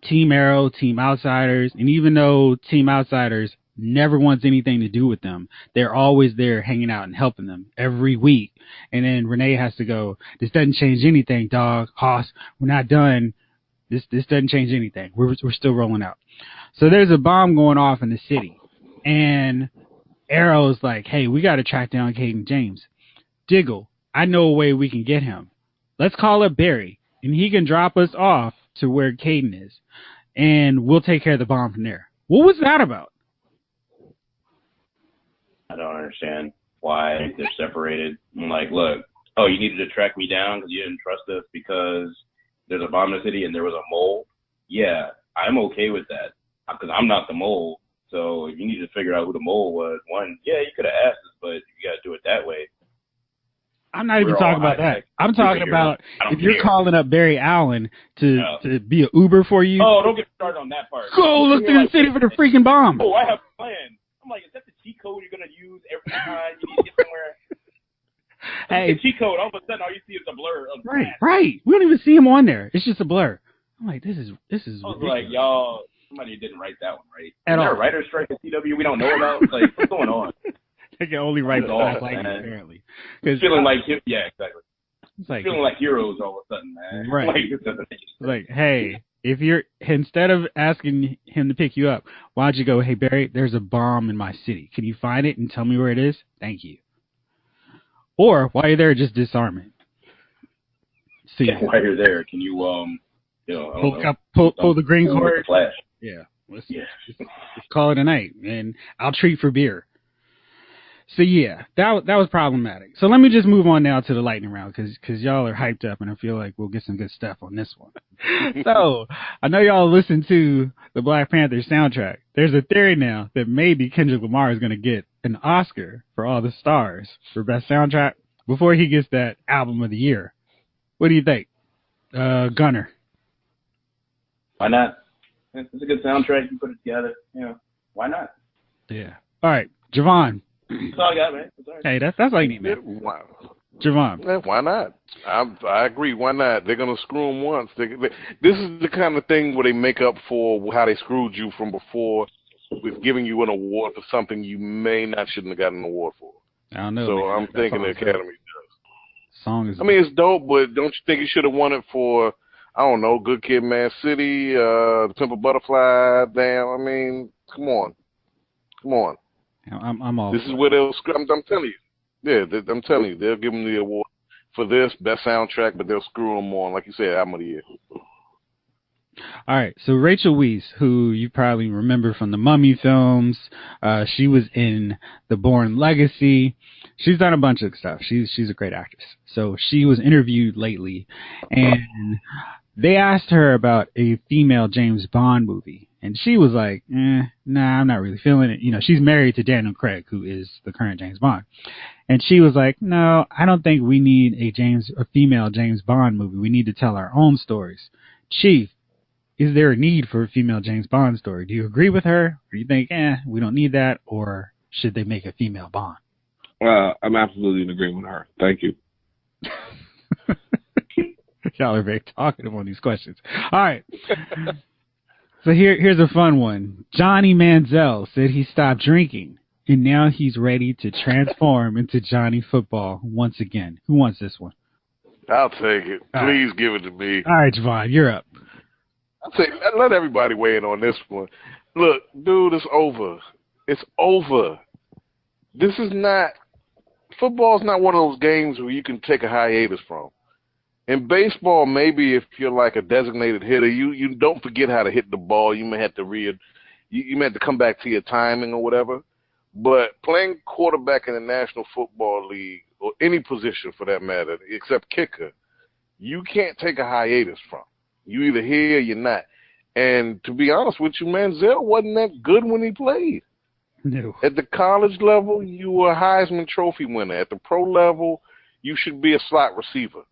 Team Arrow, Team Outsiders, and even though Team Outsiders never wants anything to do with them, they're always there hanging out and helping them every week. And then Renee has to go, this doesn't change anything, dog. Hoss, we're not done. This doesn't change anything. We're still rolling out. So there's a bomb going off in the city. And Arrow's like, hey, we got to track down Caden James. Diggle, I know a way we can get him. Let's call up Barry, and he can drop us off to where Caden is, and we'll take care of the bomb from there. What was that about? I don't understand why they're separated. I'm like, look, oh, you needed to track me down because you didn't trust us because there's a bomb in the city and there was a mole? Yeah, I'm okay with that because I'm not the mole. So if you need to figure out who the mole was, one, yeah, you could have asked us, but you got to do it that way. I'm not even talking about that. I'm talking about if you're calling up Barry Allen to be an Uber for you. Oh, don't get started on that part. Go look through the city for the freaking bomb. Oh, I have a plan. I'm like, is that the cheat code you're going to use every time you need to get somewhere? Hey, the cheat code, all of a sudden, all you see is a blur. Right. We don't even see him on there. It's just a blur. I'm like, this is I was ridiculous. like, y'all, somebody didn't write that one right. At Is there all. a writer's strike at CW we don't know about? Like, what's going on? They can only write That's Black awful, Lightning, man. apparently. Feeling like, yeah, exactly. It's like, Feeling like heroes all of a sudden, man. Right. Like, this doesn't make sense. like, hey, if you're, instead of asking him to pick you up, why don't you go, hey, Barry, there's a bomb in my city. Can you find it and tell me where it is? Thank you. Or, while you're there, just disarm it. See, Yeah, while you're there, can you, I don't know. pull the green cord. Flash. Yeah. Let's call it a night, and I'll treat for beer. So yeah, that was problematic. So let me just move on now to the lightning round because y'all are hyped up, and I feel like we'll get some good stuff on this one. So I know y'all listen to the Black Panther soundtrack. There's a theory now that maybe Kendrick Lamar is going to get an Oscar for All the Stars for best soundtrack before he gets that album of the year. What do you think, Gunner? Why not? It's a good soundtrack. You put it together. Why not? Yeah. All right, Javon. That's all I got, man. Hey, that's all you need, man. Wow. Javon. Yeah, why not? I agree. Why not? They're gonna screw them once. This is the kind of thing where they make up for how they screwed you from before with giving you an award for something you shouldn't have gotten an award for. I don't know. So man. I'm thinking the Academy does. Song is. I mean, it's dope, but don't you think you should have won it for? I don't know, Good Kid, Mad City, The Pimp a Butterfly. Damn, I mean, come on. I'm all. This is where they'll screw. I'm telling you. Yeah, I'm telling you, they'll give them the award for this best soundtrack, but they'll screw them on, like you said, album of the year. All right, so Rachel Weisz, who you probably remember from the Mummy films, she was in The Bourne Legacy. She's done a bunch of stuff. She's a great actress. So she was interviewed lately, and they asked her about a female James Bond movie, and she was like, nah, I'm not really feeling it. She's married to Daniel Craig, who is the current James Bond. And she was like, no, I don't think we need a female James Bond movie. We need to tell our own stories. Chief, is there a need for a female James Bond story? Do you agree with her? Or do you think, we don't need that? Or should they make a female Bond? I'm absolutely in agreement with her. Thank you. Y'all are very talkative on these questions. All right. So here's a fun one. Johnny Manziel said he stopped drinking, and now he's ready to transform into Johnny Football once again. Who wants this one? I'll take it. Please give it to me. All right, Javon, you're up. I'll say, let everybody weigh in on this one. Look, dude, it's over. It's over. This is not – football's not one of those games where you can take a hiatus from. In baseball, maybe if you're like a designated hitter, you don't forget how to hit the ball. You may have to you may have to come back to your timing or whatever. But playing quarterback in the National Football League, or any position for that matter, except kicker, you can't take a hiatus from. You either here or you're not. And to be honest with you, Manziel wasn't that good when he played. No. At the college level, you were a Heisman Trophy winner. At the pro level, you should be a slot receiver.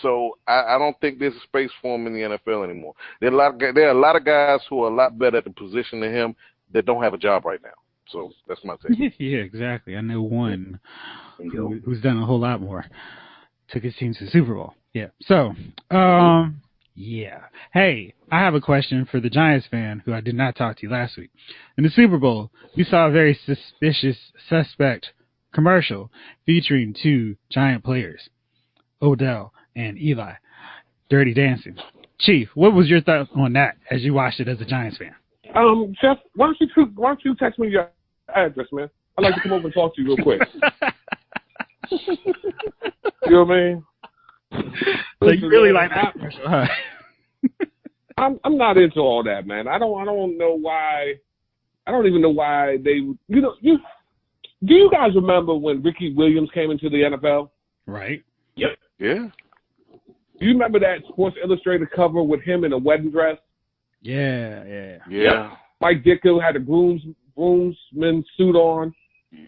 So I don't think there's a space for him in the NFL anymore. There are a lot of guys who are a lot better at the position than him that don't have a job right now. So that's my take. Yeah, exactly. I know one who's done a whole lot more. Took his team to the Super Bowl. Yeah. So, yeah. Hey, I have a question for the Giants fan who I did not talk to last week. In the Super Bowl, we saw a very suspect commercial featuring two Giant players, Odell and Eli, Dirty Dancing. Chief, what was your thought on that as you watched it as a Giants fan? Jeff, why don't you text me your address, man? I'd like to come over and talk to you real quick. You know what I mean? So you really like that commercial, huh? I'm not into all that, man. I don't know why. I don't even know why they. Do you guys remember when Ricky Williams came into the NFL? Right. Yep. Yeah. Do you remember that Sports Illustrated cover with him in a wedding dress? Yeah. Mike Ditka had a groomsman suit on,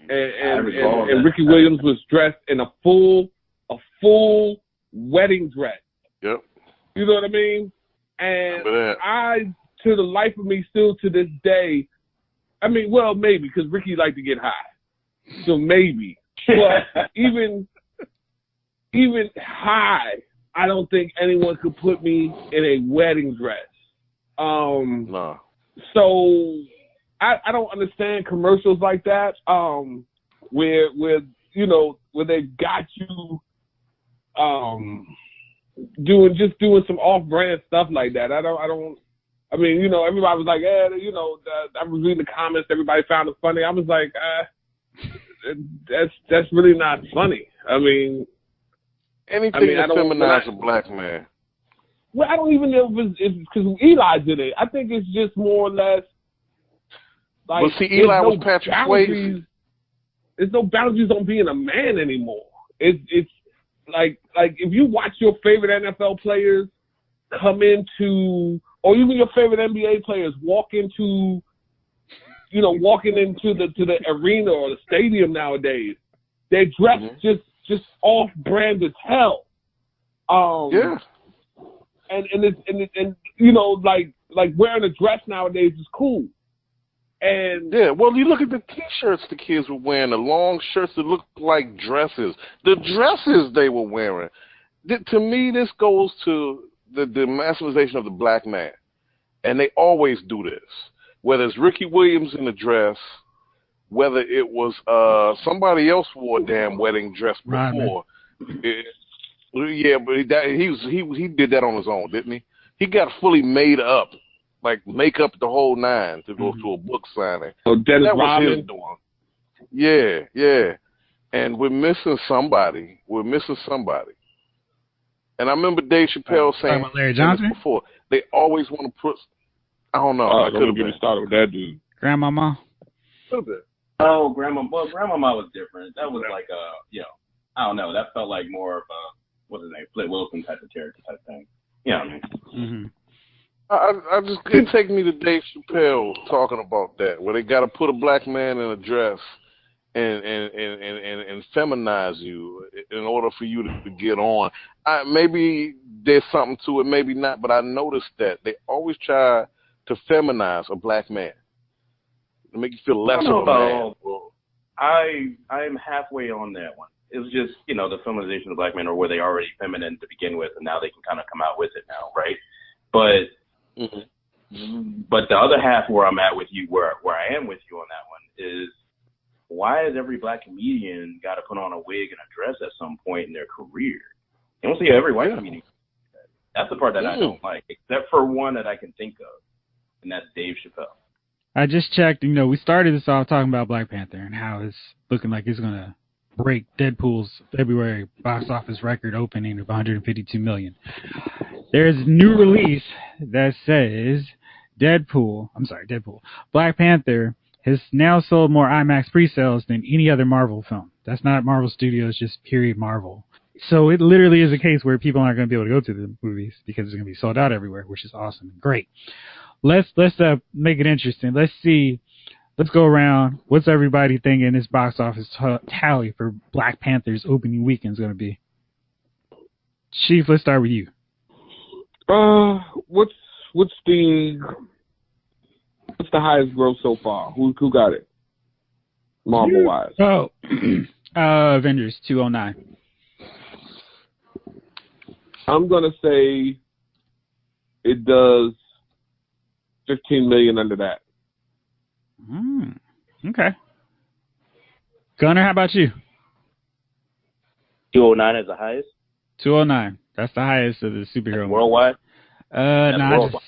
and Ricky Williams was dressed in a full wedding dress. Yep. You know what I mean? And I, to the life of me, still to this day, I mean, well, maybe because Ricky liked to get high, so maybe. But even high, I don't think anyone could put me in a wedding dress. No. So I don't understand commercials like that, where they got you doing some off-brand stuff like that. I mean, everybody was like, I was reading the comments, everybody found it funny. I was like, that's really not funny. I mean, anything that feminizes a black man. Well, I don't even know if it's because Eli did it. I think it's just more or less like. Well, see, Eli was Patrick Swayze. There's no boundaries on being a man anymore. It's like if you watch your favorite NFL players come into, or even your favorite NBA players walking into the arena or the stadium nowadays, they're dressed just off brand as hell. Yeah. And like wearing a dress nowadays is cool. And yeah, well, you look at the T-shirts the kids were wearing, the long shirts that look like dresses, the dresses they were wearing. To me, this goes to the masculinization of the black man, and they always do this. Whether it's Ricky Williams in a dress, whether it was somebody else wore a damn wedding dress before. Yeah, but he did that on his own, didn't he? He got fully made up, like make up the whole nine to go to a book signing. So Dennis that was Rodman. his doing. Yeah. And we're missing somebody. And I remember Dave Chappelle saying Larry Johnson before. They always want to put. I don't know. I could have been started with that dude. Grandmama. A little bit. Oh, Grandmama was different. That was like I don't know. That felt like more of a, what's his name, Flint Wilson type of character type thing. You know what I mean? Mm-hmm. I just couldn't take me to Dave Chappelle talking about that, where they got to put a black man in a dress and feminize you in order for you to get on. Maybe there's something to it, maybe not, but I noticed that they always try to feminize a black man to make you feel less of a man. I am halfway on that one. It was just, the feminization of black men, or were they already feminine to begin with, and now they can kind of come out with it now, right? But but the other half where I'm at with you, where I am with you on that one, is why has every black comedian got to put on a wig and a dress at some point in their career? You don't see every white comedian. That's the part that I don't like, except for one that I can think of, and that's Dave Chappelle. I just checked, we started this off talking about Black Panther and how it's looking like it's going to break Deadpool's February box office record opening of $152 million. There's a new release that says Black Panther has now sold more IMAX pre-sales than any other Marvel film. That's not Marvel Studios, just period Marvel. So it literally is a case where people aren't going to be able to go to the movies because it's going to be sold out everywhere, which is awesome. Great. Let's make it interesting. Let's see let's go around. What's everybody thinking this box office tally for Black Panther's opening weekend is going to be? Chief, let's start with you. What's the highest gross so far? Who got it? Marvel wise. Oh, Avengers 209. I'm gonna say it does 15 million under that. Okay. Gunnar, how about you? 209 is the highest. 209. That's the highest of the superhero That's worldwide.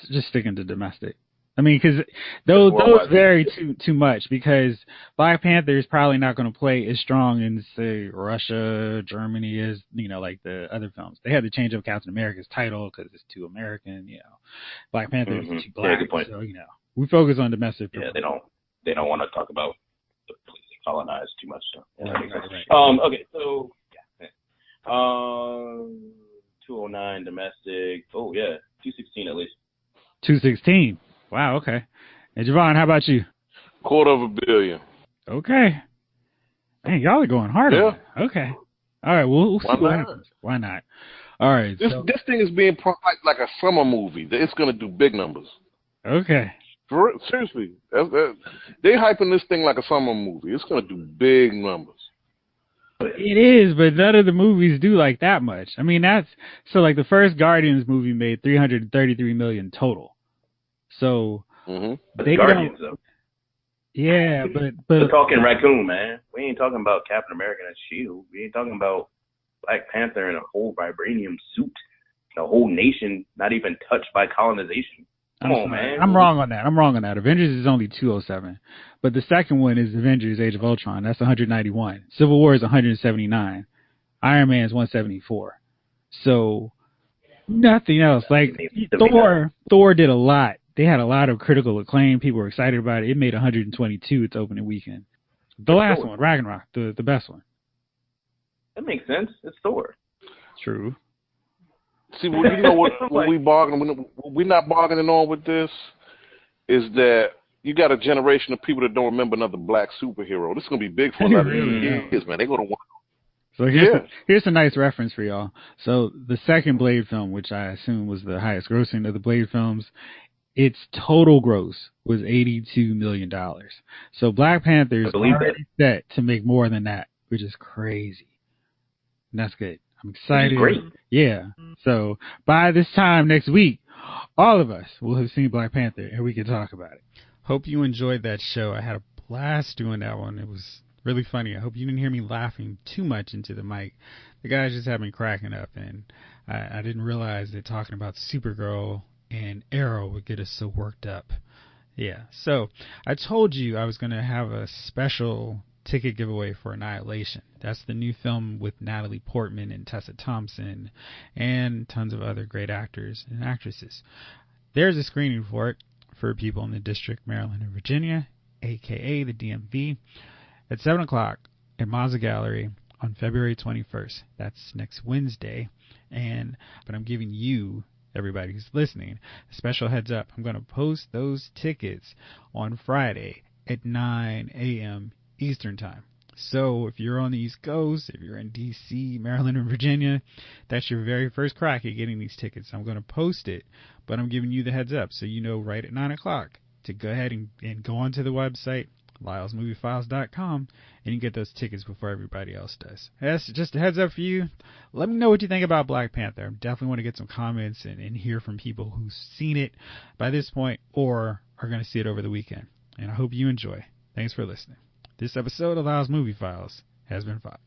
Just sticking to domestic. I mean, because those vary too much, because Black Panther is probably not going to play as strong in, say, Russia, Germany as, like the other films. They had to change up Captain America's title because it's too American, Black Panther is too black, good point. so, we focus on domestic. Yeah, they don't want to talk about the places colonized too much. So. Yeah, right. Okay, so, 209 domestic. Oh, yeah, 216 at least. 216. Wow, okay. And Javon, how about you? $250 million. Okay. Man, y'all are going hard on it. Okay. All right, we'll see what happens. Why not? All right. This thing is being like a summer movie. It's going to do big numbers. Okay. Seriously. They hyping this thing like a summer movie. It's going to do big numbers. It is, but none of the movies do like that much. I mean, like the first Guardians movie made $333 million total. So they Guardians, though. Yeah, but we're talking Raccoon, man. We ain't talking about Captain America and Shield. We ain't talking about Black Panther in a whole vibranium suit. The whole nation not even touched by colonization. Come on, man. I'm wrong on that. Avengers is only 207, but the second one is Avengers: Age of Ultron. That's 191. Civil War is 179. Iron Man is 174. So nothing else. Like Thor did a lot. They had a lot of critical acclaim. People were excited about it. It made 122 its opening weekend. The last one, Ragnarok, the best one. That makes sense. It's Thor. True. See, what we're not bargaining on with this is that you got a generation of people that don't remember another black superhero. This is going to be big for a lot of kids, man. They're going to want. So here's a nice reference for y'all. So the second Blade film, which I assume was the highest grossing of the Blade films, its total gross was $82 million. So Black Panther is already set to make more than that, which is crazy. And that's good. I'm excited. Great. Yeah. So by this time next week, all of us will have seen Black Panther and we can talk about it. Hope you enjoyed that show. I had a blast doing that one. It was really funny. I hope you didn't hear me laughing too much into the mic. The guys just had me cracking up, and I didn't realize that talking about Supergirl and Arrow would get us so worked up. Yeah. So I told you I was going to have a special ticket giveaway for Annihilation. That's the new film with Natalie Portman and Tessa Thompson and tons of other great actors and actresses. There's a screening for it for people in the District, Maryland, and Virginia, a.k.a. the DMV, at 7 o'clock at Mazda Gallery on February 21st. That's next Wednesday. But I'm giving you, everybody who's listening, a special heads up. I'm going to post those tickets on Friday at 9 a.m. Eastern Time. So if you're on the East Coast, if you're in D.C., Maryland, and Virginia, that's your very first crack at getting these tickets. I'm going to post it, but I'm giving you the heads up so you know right at 9 o'clock to go ahead and go onto the website, LylesMovieFiles.com, and you get those tickets before everybody else does. That's just a heads up for you. Let me know what you think about Black Panther. I definitely want to get some comments and hear from people who've seen it by this point or are going to see it over the weekend. And I hope you enjoy. Thanks for listening. This episode of Lyles Movie Files has been filed.